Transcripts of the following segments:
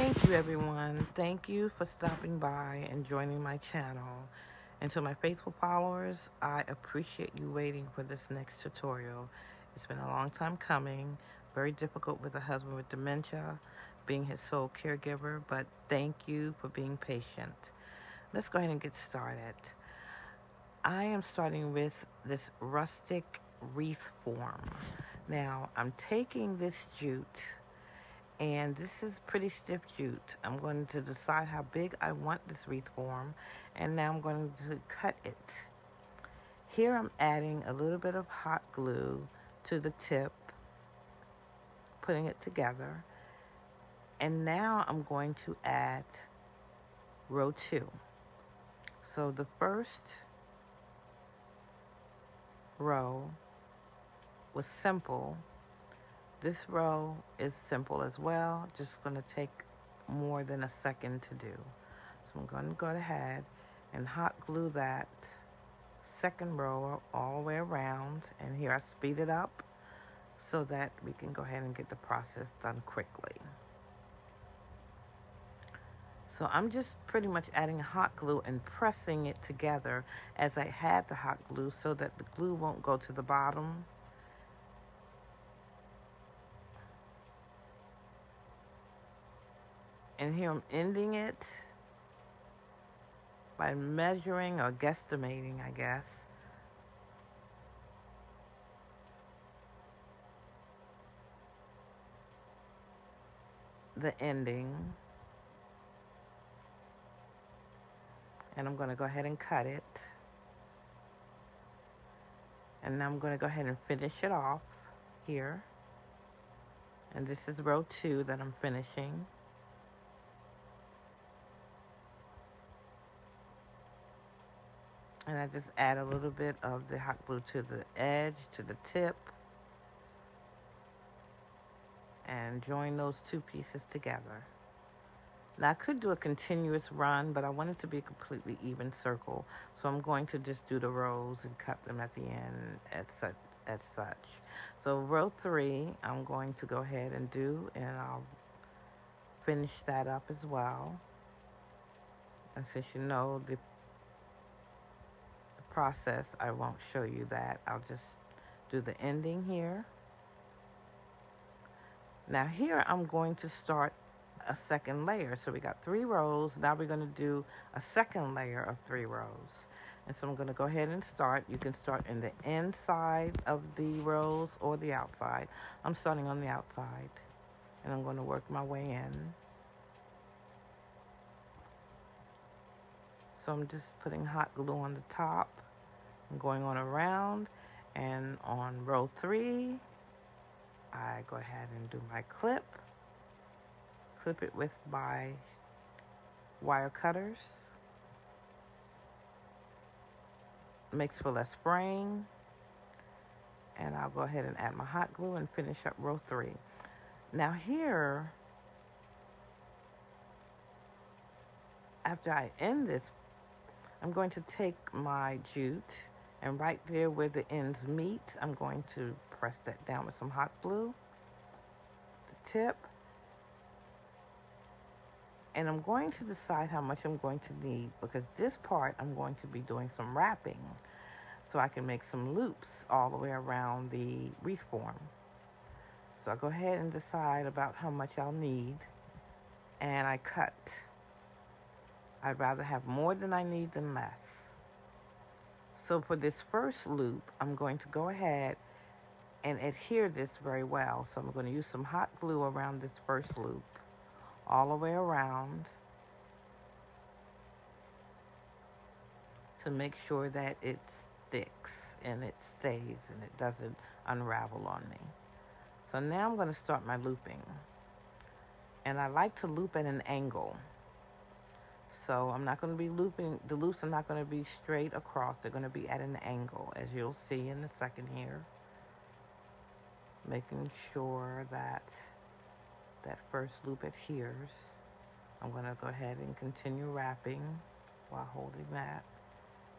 Thank you, everyone. Thank you for stopping by and joining my channel. And to my faithful followers, I appreciate you waiting for this next tutorial. It's been a long time coming, very difficult with a husband with dementia, being his sole caregiver, but thank you for being patient. Let's go ahead and get started. I am starting with this rustic wreath form. Now, I'm taking this jute, and this is pretty stiff jute. I'm going to decide how big I want this wreath form, and now I'm going to cut it. Here I'm adding a little bit of hot glue to the tip, putting it together, and now I'm going to add row 2. So the first row was simple. This row is simple as well, just going to take more than a second to do. So I'm going to go ahead and hot glue that second row all the way around, and here I speed it up so that we can go ahead and get the process done quickly. So I'm just pretty much adding hot glue and pressing it together as I had the hot glue so that the glue won't go to the bottom. And here I'm ending it by measuring or guesstimating, I guess. The ending. And I'm going to go ahead and cut it. And now I'm going to go ahead and finish it off here. And this is row 2 that I'm finishing. And I just add a little bit of the hot glue to the edge, to the tip, and join those two pieces together. Now I could do a continuous run, but I want it to be a completely even circle. So I'm going to just do the rows and cut them at the end as such. So row 3, I'm going to go ahead and do, and I'll finish that up as well. And since you know the process, I won't show you that. I'll just do the ending here. Now here I'm going to start a second layer. So we got 3 rows. Now we're going to do a second layer of 3 rows. And so I'm going to go ahead and start. You can start in the inside of the rows or the outside. I'm starting on the outside, and I'm going to work my way in. So I'm just putting hot glue on the top. I'm going on around, and on row 3, I go ahead and do my clip it with my wire cutters. Makes for less fraying, and I'll go ahead and add my hot glue and finish up row 3. Now here, after I end this, I'm going to take my jute, and right there where the ends meet, I'm going to press that down with some hot glue, the tip, and I'm going to decide how much I'm going to need, because this part I'm going to be doing some wrapping so I can make some loops all the way around the wreath form. So I'll go ahead and decide about how much I'll need, and I cut. I'd rather have more than I need than less. So for this first loop, I'm going to go ahead and adhere this very well. So I'm going to use some hot glue around this first loop, all the way around, to make sure that it sticks and it stays and it doesn't unravel on me. So now I'm going to start my looping. And I like to loop at an angle. So I'm not going to be looping, the loops are not going to be straight across. They're going to be at an angle, as you'll see in a second here. Making sure that that first loop adheres. I'm going to go ahead and continue wrapping while holding that.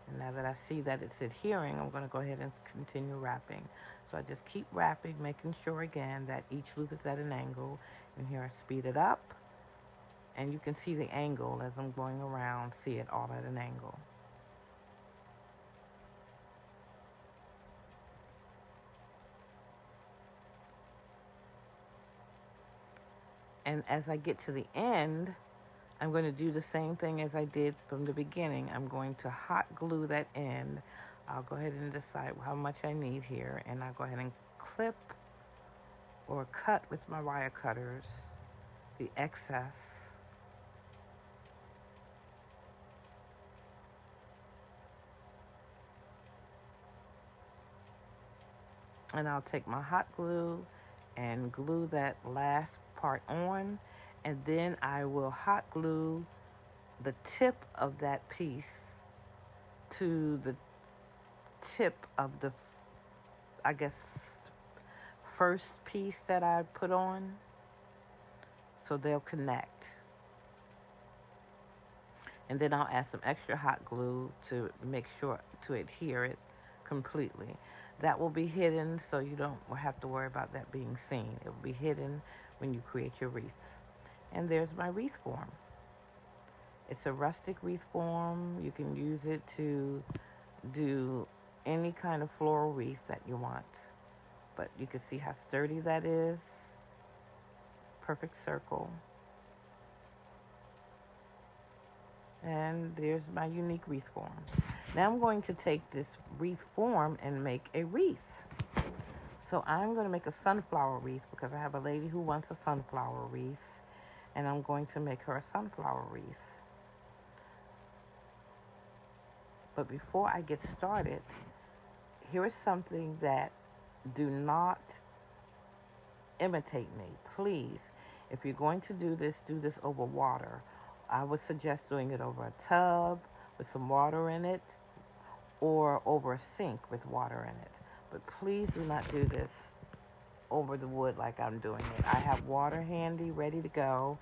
And now that I see that it's adhering, I'm going to go ahead and continue wrapping. So I just keep wrapping, making sure again that each loop is at an angle. And here I speed it up. And you can see the angle as I'm going around, see it all at an angle. And as I get to the end, I'm going to do the same thing as I did from the beginning. I'm going to hot glue that end. I'll go ahead and decide how much I need here, and I'll go ahead and clip or cut with my wire cutters the excess. And I'll take my hot glue and glue that last part on, and then I will hot glue the tip of that piece to the tip of the, I guess, first piece that I put on, so they'll connect. And then I'll add some extra hot glue to make sure to adhere it completely. That will be hidden, so you don't have to worry about that being seen. It will be hidden when you create your wreath. And there's my wreath form. It's a rustic wreath form. You can use it to do any kind of floral wreath that you want. But you can see how sturdy that is. Perfect circle. And there's my unique wreath form. Now I'm going to take this wreath form and make a wreath. So I'm going to make a sunflower wreath because I have a lady who wants a sunflower wreath, and I'm going to make her a sunflower wreath. But before I get started, here is something that do not imitate me. Please, if you're going to do this over water. I would suggest doing it over a tub with some water in it, or over a sink with water in it. But please do not do this over the wood like I'm doing it. I have water handy, ready to go,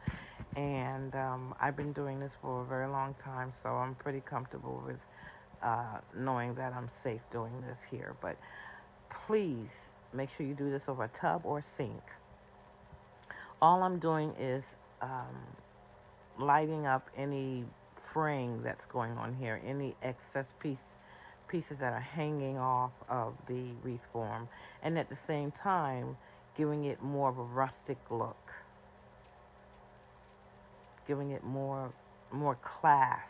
and I've been doing this for a very long time, so I'm pretty comfortable with knowing that I'm safe doing this here. But please make sure you do this over a tub or sink. All I'm doing is lighting up any fraying that's going on here, any excess pieces that are hanging off of the wreath form, and at the same time giving it more of a rustic look, giving it more class.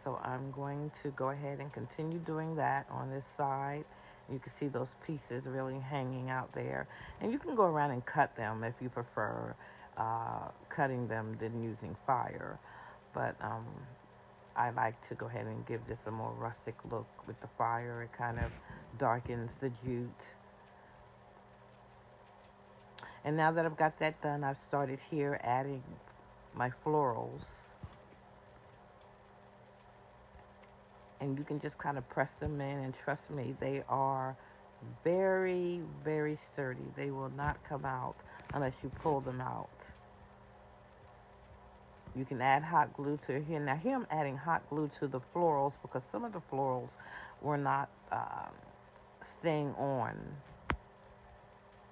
So I'm going to go ahead and continue doing that on this side. You can see those pieces really hanging out there. And you can go around and cut them if you prefer cutting them than using fire. But I like to go ahead and give this a more rustic look with the fire. It kind of darkens the jute. And now that I've got that done, I've started here adding my florals. And you can just kind of press them in, and trust me, they are very, very sturdy. They will not come out unless you pull them out. You can add hot glue to here. Now here I'm adding hot glue to the florals because some of the florals were not staying on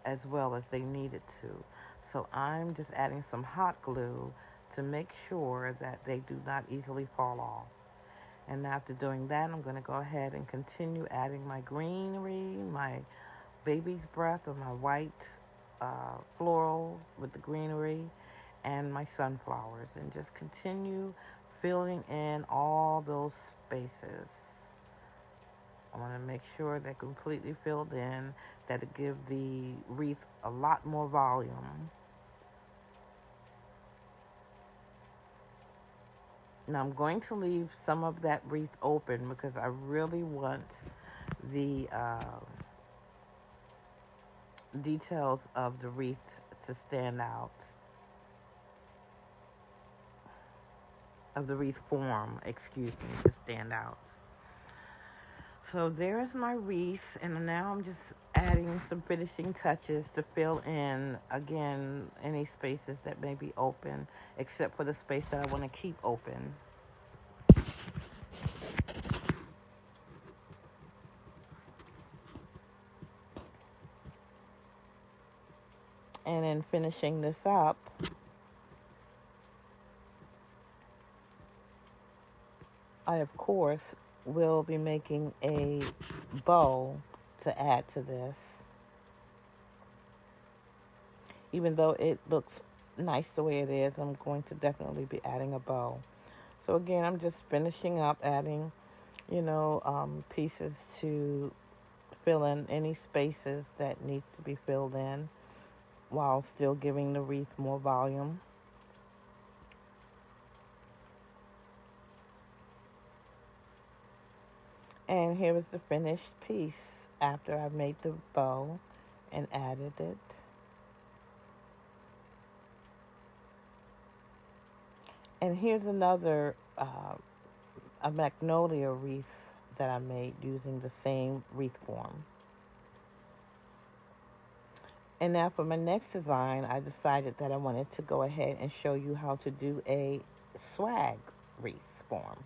as well as they needed to. So I'm just adding some hot glue to make sure that they do not easily fall off. And after doing that, I'm going to go ahead and continue adding my greenery, my baby's breath, or my white floral with the greenery, and my sunflowers, and just continue filling in all those spaces. I want to make sure they're completely filled in, that it gives the wreath a lot more volume. Now I'm going to leave some of that wreath open because I really want the details of the wreath to stand out, of the wreath form, excuse me, to stand out. So there's my wreath, and now I'm just adding some finishing touches to fill in, again, any spaces that may be open, except for the space that I want to keep open. And in finishing this up, I of course will be making a bow to add to this. Even though it looks nice the way it is, I'm going to definitely be adding a bow. So again, I'm just finishing up adding, pieces to fill in any spaces that needs to be filled in while still giving the wreath more volume. And here is the finished piece after I've made the bow and added it. And here's another a magnolia wreath that I made using the same wreath form. And now for my next design, I decided that I wanted to go ahead and show you how to do a swag wreath form.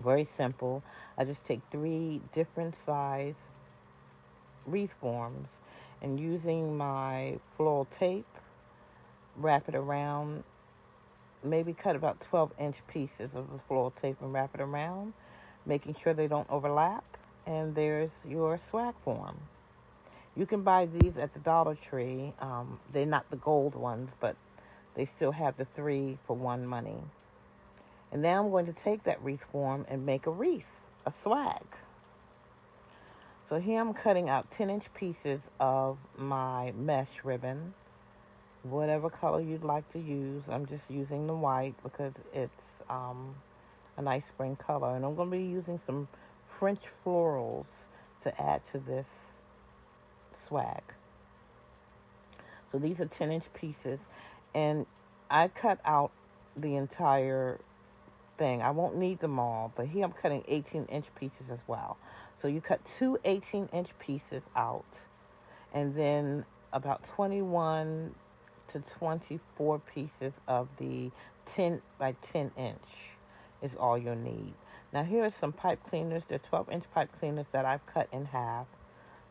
Very simple. I just take 3 different size wreath forms and using my floral tape, wrap it around, maybe cut about 12-inch pieces of the floral tape and wrap it around, making sure they don't overlap. And there's your swag form. You can buy these at the Dollar Tree. They're not the gold ones, but they still have the 3 for 1 money. And now I'm going to take that wreath form and make a wreath, a swag. So here I'm cutting out 10-inch pieces of my mesh ribbon, whatever color you'd like to use. I'm just using the white because it's a nice spring color. And I'm going to be using some French florals to add to this swag. So these are 10-inch pieces, and I cut out the entire thing. I won't need them all, but here I'm cutting 18-inch pieces as well. So you cut 2 18-inch pieces out, and then about 21 to 24 pieces of the 10 by 10 inch is all you'll need. Now here are some pipe cleaners. They're 12-inch pipe cleaners that I've cut in half.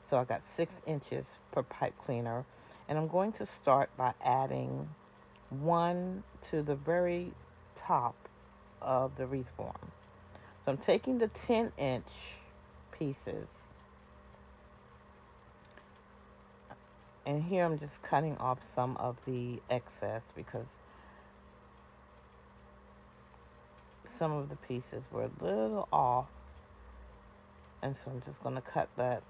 So I got 6 inches per pipe cleaner. And I'm going to start by adding 1 to the very top of the wreath form. So I'm taking the 10-inch pieces, and here I'm just cutting off some of the excess because some of the pieces were a little off, and so I'm just going to cut that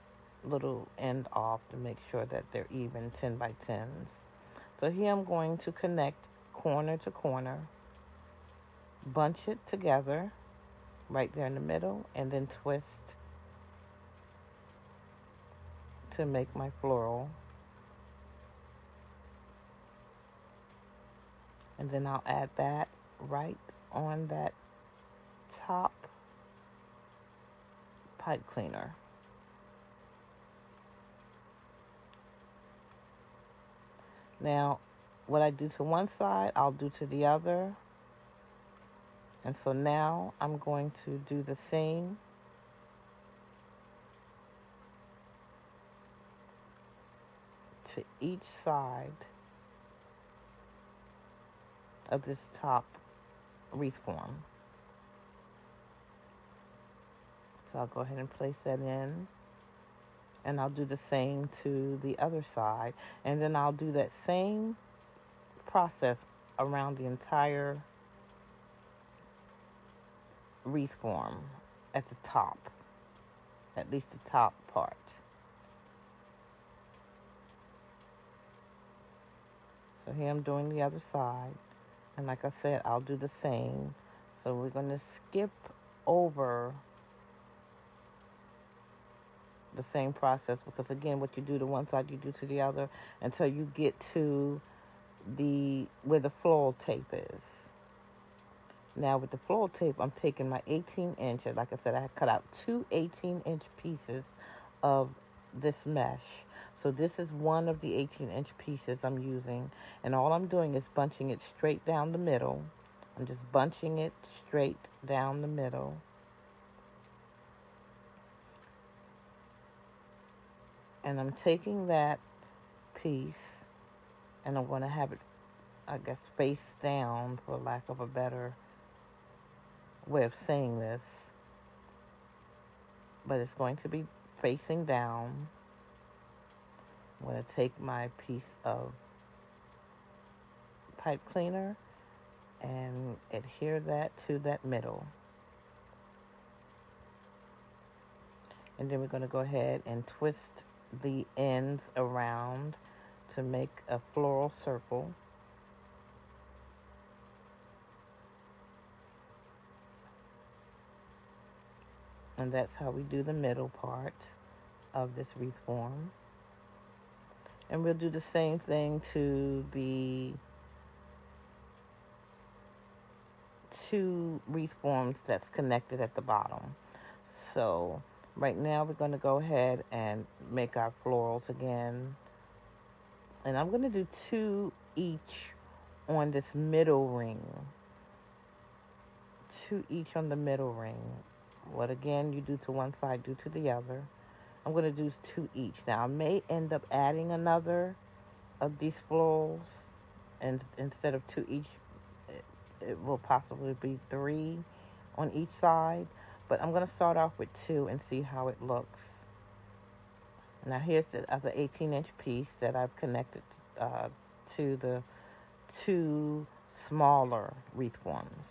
little end off to make sure that they're even 10 by 10s. So here I'm going to connect corner to corner, bunch it together right there in the middle, and then twist to make my floral. And then I'll add that right on that top pipe cleaner. Now, what I do to one side, I'll do to the other. And so now I'm going to do the same to each side of this top wreath form. So I'll go ahead and place that in. And I'll do the same to the other side. And then I'll do that same process around the entire wreath form at the top, at least the top part. So here I'm doing the other side. And like I said, I'll do the same. So we're going to skip over the same process because again, what you do to one side, you do to the other until you get to where the floral tape is. Now with the floral tape, I'm taking my 18-inch. Like I said, I cut out 2 18-inch pieces of this mesh. So this is one of the 18-inch pieces I'm using. And all I'm doing is bunching it straight down the middle. I'm just bunching it straight down the middle. And I'm taking that piece And I'm going to have it, I guess, face down, for lack of a better way of saying this. But it's going to be facing down. I'm going to take my piece of pipe cleaner and adhere that to that middle. And then we're going to go ahead and twist the ends around to make a floral circle. And that's how we do the middle part of this wreath form. And we'll do the same thing to the 2 wreath forms that's connected at the bottom. So right now we're going to go ahead and make our florals again. And I'm going to do 2 each on this middle ring. 2 each on the middle ring. What again you do to one side, do to the other. I'm going to do 2 each. Now I may end up adding another of these florals, and instead of 2 each, it will possibly be 3 on each side. But I'm going to start off with 2 and see how it looks. Now here's the other 18-inch piece that I've connected to the 2 smaller wreath forms.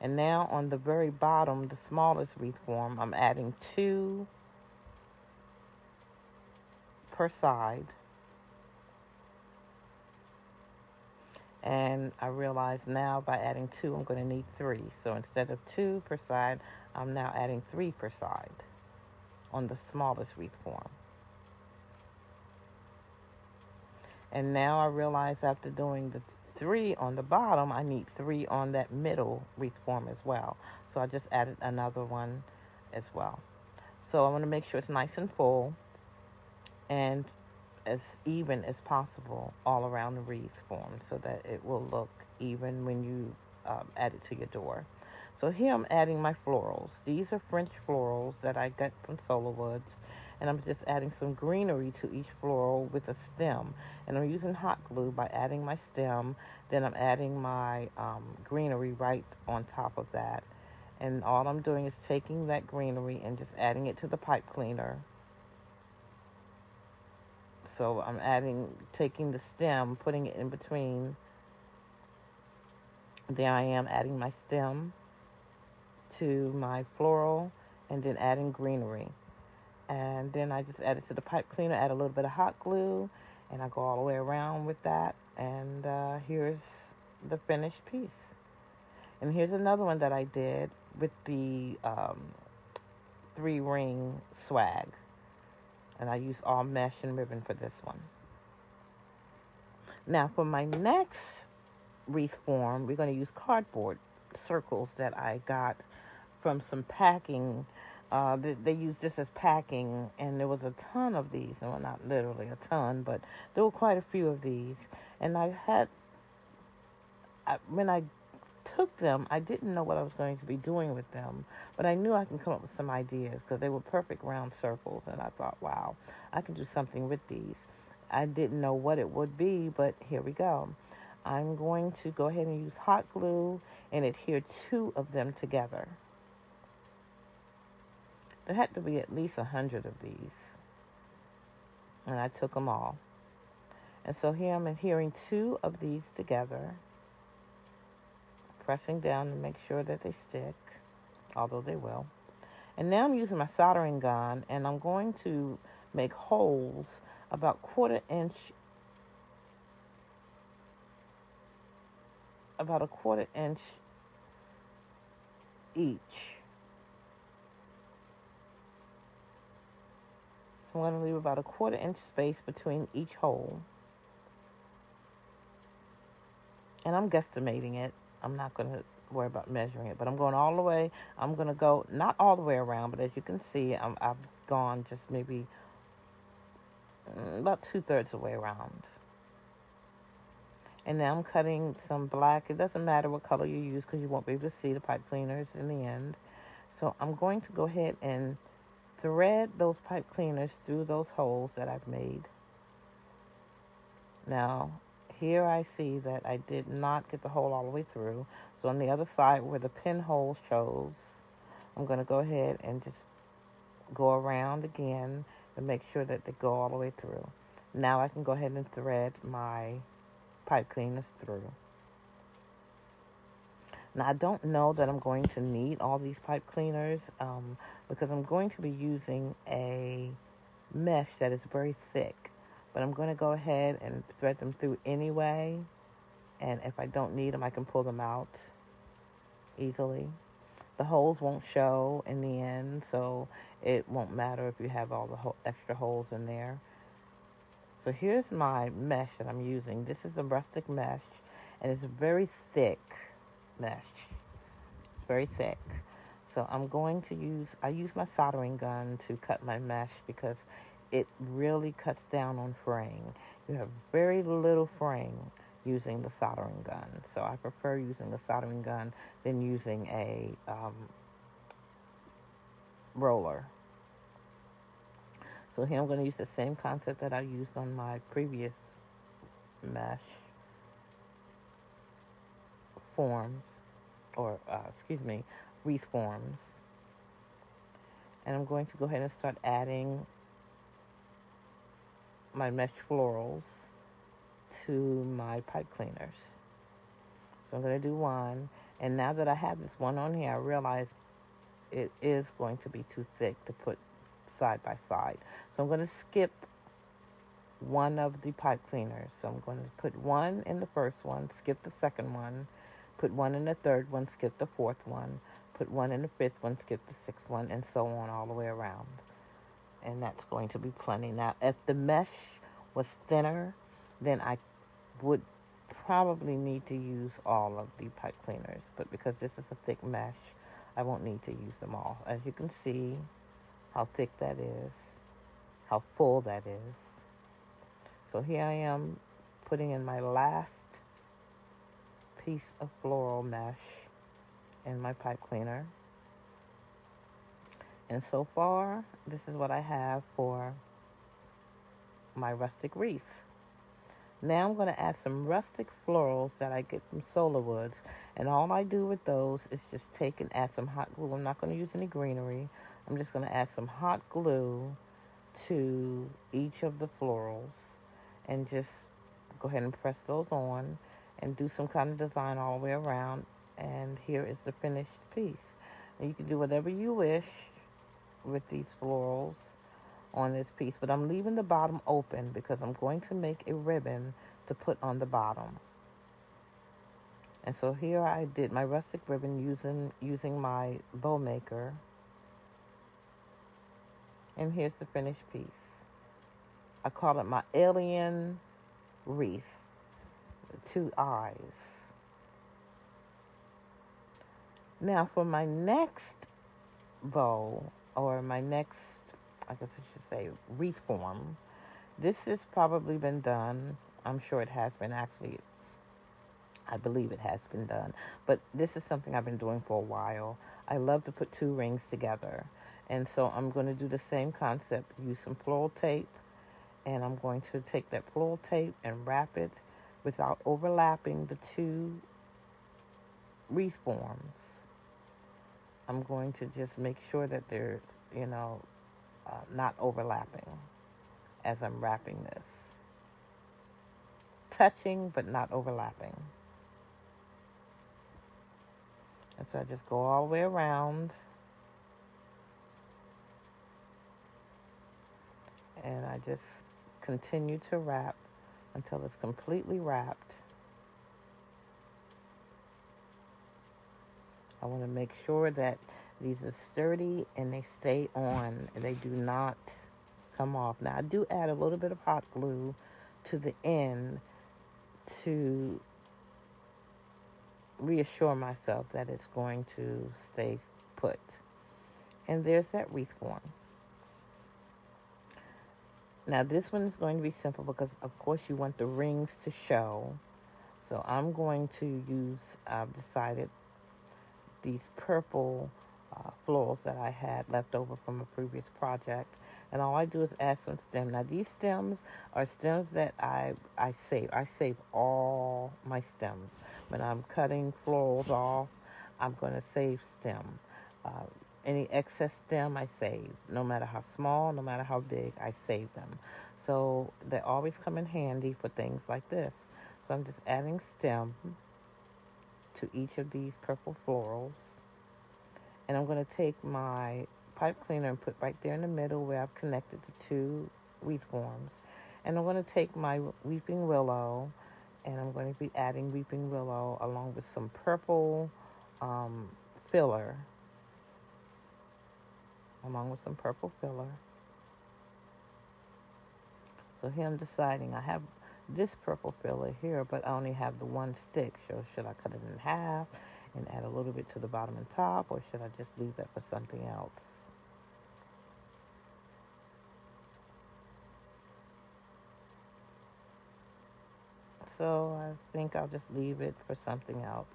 And now on the very bottom, the smallest wreath form, I'm adding 2 per side. And I realize now by adding 2, I'm going to need 3. So instead of 2 per side, I'm now adding 3 per side on the smallest wreath form. And now I realize after doing the 3 on the bottom, I need 3 on that middle wreath form as well. So I just added another one as well. So I want to make sure it's nice and full and as even as possible all around the wreath form so that it will look even when you add it to your door. So here I'm adding my florals. These are French florals that I got from Solar Woods. And I'm just adding some greenery to each floral with a stem. And I'm using hot glue by adding my stem. Then I'm adding my greenery right on top of that. And all I'm doing is taking that greenery and just adding it to the pipe cleaner. So I'm taking the stem, putting it in between. There I am adding my stem to my floral and then adding greenery. And then I just add it to the pipe cleaner, add a little bit of hot glue, and I go all the way around with that. And here's the finished piece. And here's another one that I did with the 3-ring swag. And I used all mesh and ribbon for this one. Now for my next wreath form, we're going to use cardboard circles that I got from some packing. They used this as packing, and there was a ton of these. Well, not literally a ton, but there were quite a few of these. And when I took them, I didn't know what I was going to be doing with them, but I knew I can come up with some ideas because they were perfect round circles, and I thought, wow, I can do something with these. I didn't know what it would be, but here we go. I'm going to go ahead and use hot glue and adhere 2 of them together. There had to be at least 100 of these. And I took them all. And so here I'm adhering 2 of these together, pressing down to make sure that they stick, although they will. And now I'm using my soldering gun, and I'm going to make holes about 1/4 inch each. So I'm going to leave about a 1/4 inch space between each hole. And I'm guesstimating it. I'm not going to worry about measuring it, but I'm going all the way. I'm going to go not all the way around, but as you can see, I've gone just maybe about 2/3 of the way around. And now I'm cutting some black. It doesn't matter what color you use because you won't be able to see the pipe cleaners in the end. So I'm going to go ahead and thread those pipe cleaners through those holes that I've made. Now, here I see that I did not get the hole all the way through. So on the other side where the pinhole shows, I'm going to go ahead and just go around again and make sure that they go all the way through. Now I can go ahead and thread my pipe cleaners through. Now I don't know that I'm going to need all these pipe cleaners because I'm going to be using a mesh that is very thick. But I'm going to go ahead and thread them through anyway. And if I don't need them, I can pull them out easily. The holes won't show in the end, so it won't matter if you have all the extra holes in there. So here's my mesh that I'm using. This is a rustic mesh, and it's a very thick mesh. Very thick. So I'm going to I use my soldering gun to cut my mesh because it really cuts down on fraying. You have very little fraying using the soldering gun. So I prefer using a soldering gun than using a roller. So here I'm going to use the same concept that I used on my previous mesh forms, or wreath forms. And I'm going to go ahead and start adding my mesh florals to my pipe cleaners. So I'm going to do one, and now that I have this one on here, I realize it is going to be too thick to put side by side. So I'm going to skip one of the pipe cleaners. So I'm going to put one in the first one, skip the second one, put one in the third one, skip the fourth one, put one in the fifth one, skip the sixth one, and so on all the way around. And that's going to be plenty. Now, if the mesh was thinner, then I would probably need to use all of the pipe cleaners. But because this is a thick mesh, I won't need to use them all. As you can see how thick that is, how full that is. So here I am putting in my last piece of floral mesh in my pipe cleaner. And so far, this is what I have for my rustic wreath. Now I'm going to add some rustic florals that I get from Solar Woods. And all I do with those is just take and add some hot glue. I'm not going to use any greenery. I'm just going to add some hot glue to each of the florals and just go ahead and press those on and do some kind of design all the way around. And here is the finished piece. And you can do whatever you wish with these florals on this piece, but I'm leaving the bottom open because I'm going to make a ribbon to put on the bottom. And so here I did my rustic ribbon using my bow maker. And here's the finished piece. I call it my alien wreath, the 2 eyes. Now for my next bow, or my next, I guess I should say, wreath form, this has probably been done. I'm sure it has been, actually. I believe it has been done. But this is something I've been doing for a while. I love to put 2 rings together. And so I'm going to do the same concept. Use some floral tape. And I'm going to take that floral tape and wrap it without overlapping the 2 wreath forms. I'm going to just make sure that they're, not overlapping as I'm wrapping this. Touching, but not overlapping. And so I just go all the way around. And I just continue to wrap until it's completely wrapped. I want to make sure that these are sturdy and they stay on and they do not come off. Now, I do add a little bit of hot glue to the end to reassure myself that it's going to stay put. And there's that wreath form. Now, this one is going to be simple because, of course, you want the rings to show. So I'm going to use, I've decided, these purple florals that I had left over from a previous project. And all I do is add some stem. Now these stems are stems that I save. I save all my stems. When I'm cutting florals off, I'm going to save stem. Uh, any excess stem I save, no matter how small, no matter how big, I save them. So they always come in handy for things like this. So I'm just adding stem to each of these purple florals. And I'm going to take my pipe cleaner and put right there in the middle where I've connected the two wreath forms. And I'm going to take my weeping willow, and I'm going to be adding weeping willow along with some purple um, filler, So here I'm deciding, I have this purple filler here, but I only have the one stick. So should I cut it in half and add a little bit to the bottom and top, or should I just leave that for something else? So I think I'll just leave it for something else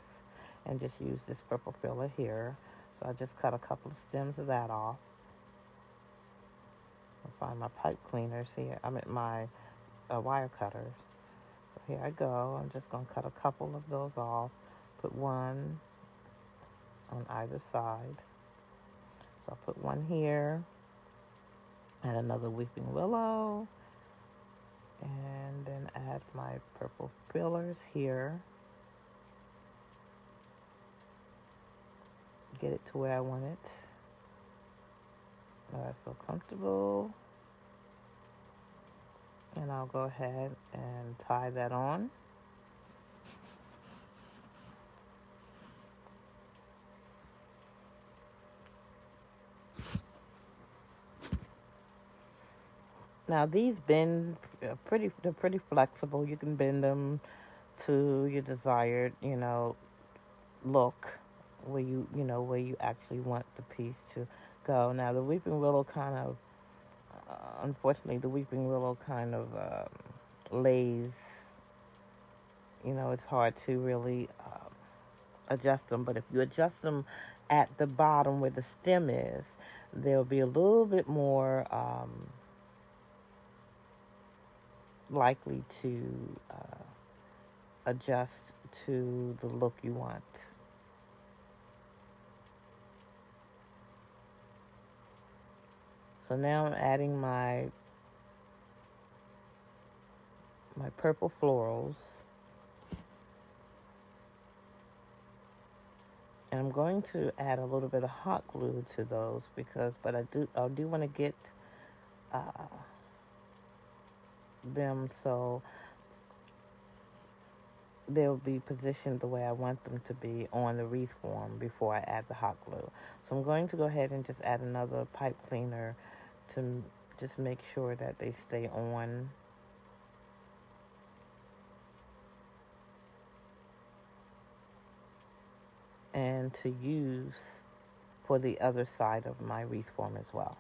and just use this purple filler here. So I just cut a couple of stems of that off. I'll find my pipe cleaners here. I'm at my wire cutters. So here I go. I'm just going to cut a couple of those off. Put one on either side. So I'll put one here and another weeping willow. And then add my purple fillers here. Get it to where I want it. Where I feel comfortable. And I'll go ahead and tie that on. Now these bend they're pretty flexible. You can bend them to your desired, look where you actually want the piece to go. Now the weeping willow kind of, unfortunately, the weeping willow kind of lays. It's hard to really adjust them. But if you adjust them at the bottom where the stem is, they'll be a little bit more likely to adjust to the look you want. So now I'm adding my purple florals. And I'm going to add a little bit of hot glue to those but I do want to get uh, them so they'll be positioned the way I want them to be on the wreath form before I add the hot glue. So I'm going to go ahead and just add another pipe cleaner to just make sure that they stay on. And to use for the other side of my wreath form as well.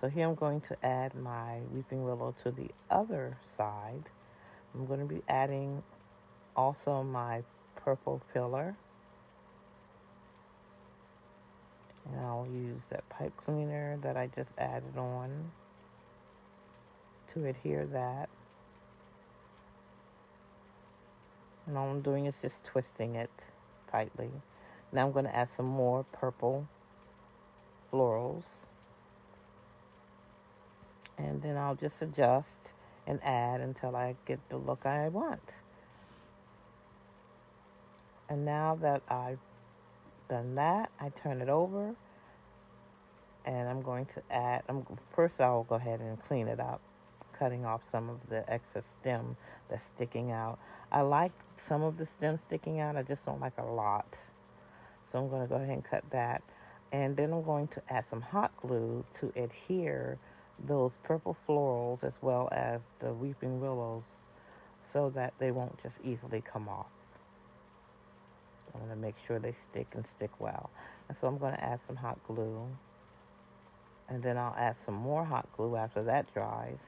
So here I'm going to add my weeping willow to the other side. I'm going to be adding also my purple filler. And I'll use that pipe cleaner that I just added on to adhere that. And all I'm doing is just twisting it tightly. Now I'm going to add some more purple florals. And then I'll just adjust and add until I get the look I want. And now that I've done that, I turn it over. And I'm going to add, first I'll go ahead and clean it up, cutting off some of the excess stem that's sticking out. I like some of the stem sticking out, I just don't like a lot. So I'm going to go ahead and cut that. And then I'm going to add some hot glue to adhere those purple florals as well as the weeping willows so that they won't just easily come off. I want to make sure they stick and stick well. And so I'm going to add some hot glue. And then I'll add some more hot glue after that dries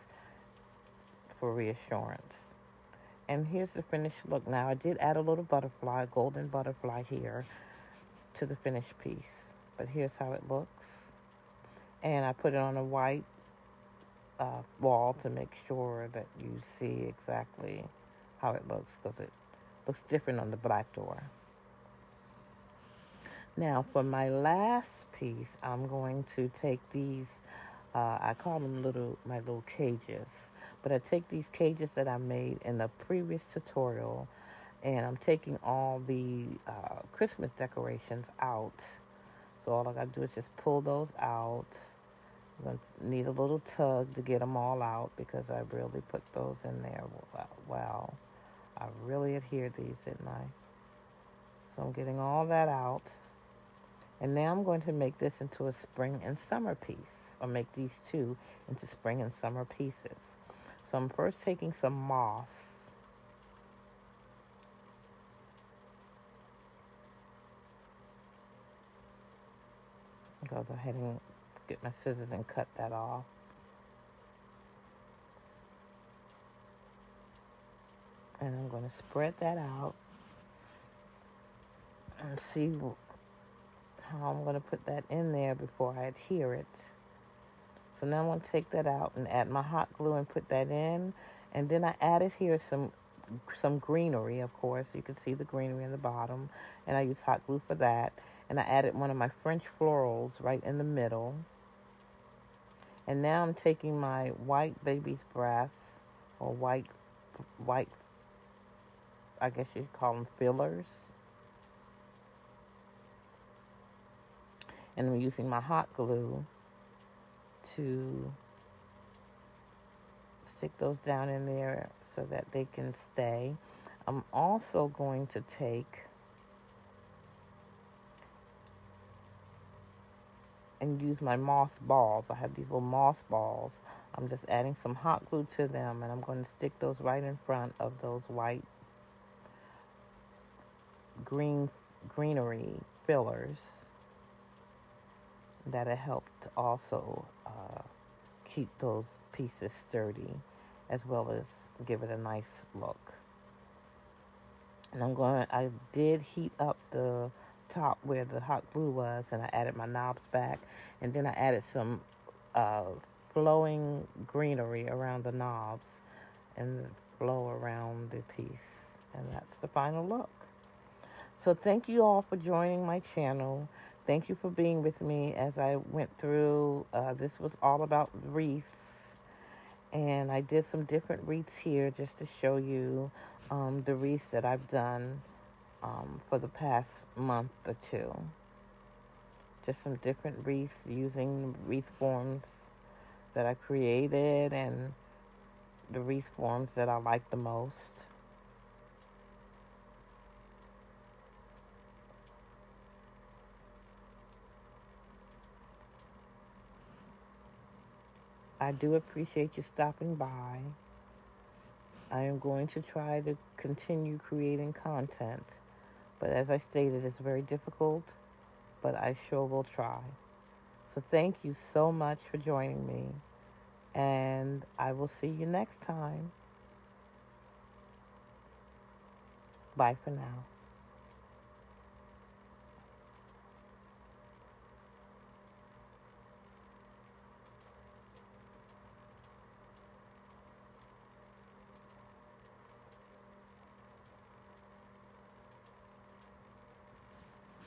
for reassurance. And here's the finished look. Now I did add a little butterfly, golden butterfly here to the finished piece. But here's how it looks. And I put it on a white wall to make sure that you see exactly how it looks, because it looks different on the black door. Now for my last piece, I'm going to take these, I call them my little cages, but I take these cages that I made in the previous tutorial, and I'm taking all the Christmas decorations out. So all I gotta do is just pull those out. I'm going to need a little tug to get them all out, because I really put those in there. Wow. I really adhered these, didn't I? So I'm getting all that out. And now I'm going to make this into a spring and summer piece, or make these two into spring and summer pieces. So I'm first taking some moss. I'll go ahead and get my scissors and cut that off. And I'm going to spread that out and see how I'm going to put that in there before I adhere it. So now I'm going to take that out and add my hot glue and put that in. And then I added here some greenery, of course. You can see the greenery in the bottom. And I use hot glue for that. And I added one of my French florals right in the middle. And now I'm taking my white baby's breath, or white, I guess you'd call them fillers. And I'm using my hot glue to stick those down in there so that they can stay. I'm also going to take and use my moss balls. I have these little moss balls. I'm just adding some hot glue to them, and I'm going to stick those right in front of those white greenery fillers that have helped also keep those pieces sturdy, as well as give it a nice look. And I did heat up the top where the hot glue was, and I added my knobs back, and then I added some flowing greenery around the knobs and flow around the piece, and that's the final look. So thank you all for joining my channel. Thank you for being with me as I went through. This was all about wreaths, and I did some different wreaths here just to show you the wreaths that I've done for the past month or two. Just some different wreaths using wreath forms that I created and the wreath forms that I like the most. I do appreciate you stopping by. I am going to try to continue creating content, but as I stated, it's very difficult, but I sure will try. So thank you so much for joining me, and I will see you next time. Bye for now.